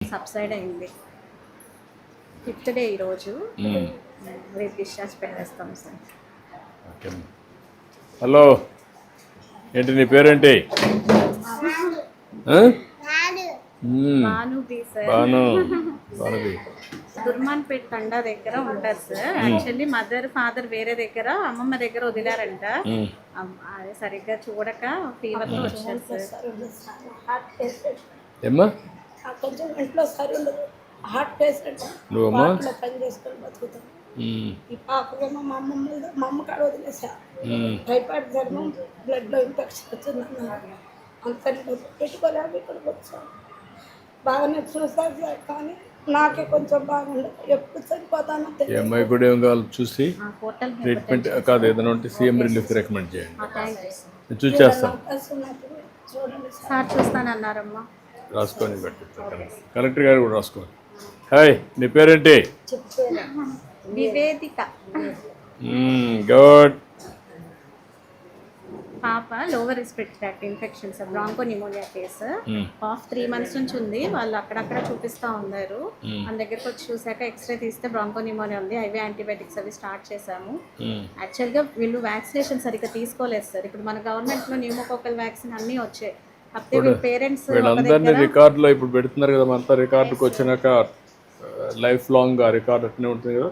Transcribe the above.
Subside అయింది. Fifth day ఈరోజు. రేపు డిశ్చార్జ్ పెట్టేస్తాం సార్. ఓకే. హలో, ఏంటి నీ పేరేంటి? భానుబి సార్. భానుబి. దుర్మాన్పేట్ తండా దగ్గర ఉంటారు సార్. యాక్చువల్లీ మదర్ ఫాదర్ వేరే దగ్గర, అమ్మమ్మ దగ్గర వదిలారంట. అదే సరిగ్గా చూడక ఫీవర్తో వచ్చారు సార్. ఏమ్మా కొంచెం ఇంట్లో సరి ఉండదు, హార్ట్ పేషెంట్. నువ్వమ్మా పని చేసుకొని బతుకుతాం. ఈ పాపకేమో మా అమ్మ కాడ వదిలేసా. టైఫాయిడ్ జ్వరం, బ్లడ్ లో ఇన్ఫెక్షన్ వచ్చిందన్నారు. అంతని పెట్టుకోలేక ఇక్కడికి వచ్చాను. బాగానే చూసారు సార్, కానీ నాకే కొంచెం బాగుండదు. ఎప్పుడు చనిపోతానో ఈ తెలియదు. అమ్మాయి కూడా ఏం కావాలి చూసి హోటల్ ట్రీట్మెంట్ కాదు, ఏదైనా ఉంటే సీఎం రిలీఫ్ రికమెండ్ చేయండి. Thank you sir. నేను చూసి చేస్తాను. అవకాశం ఉన్నప్పుడు చూడండి సార్. సార్ చూస్తానన్నారమ్మా. రాసుకొని పెట్టిస్తాను. కలెక్టర్ గారు కూడా రాసుకోండి. హాయ్, నీ పేరేంటి? వివేదిక. గుడ్. పాప lower respiratory tract infection sir, broncho pneumonia case. 3 months నుంచి ఉంది. వాళ్ళు అక్కడక్కడ చూపిస్తూ ఉన్నారు. మన దగ్గరకు వచ్చి చూసాక ఎక్స్రే తీస్తే బ్రాంకో నిమోనియా ఉంది. ఐవీ యాంటీబయాటిక్స్ అవి స్టార్ట్ చేశాము. యాక్చువల్గా వీళ్ళు వ్యాక్సినేషన్ సరిగ్గా తీసుకోలేదు సార్. ఇప్పుడు మన గవర్నమెంట్లో న్యూమోకోకల్ వ్యాక్సిన్ అన్నీ వచ్చాయి. కాకపోతే పేరెంట్స్ వీళ్ళందరినీ రికార్డులో ఇప్పుడు పెడుతున్నారు కదా, అంతా రికార్డుకి వచ్చినాక లైఫ్ లాంగ్ ఆ రికార్డు అట్నే ఉంటుంది కదా.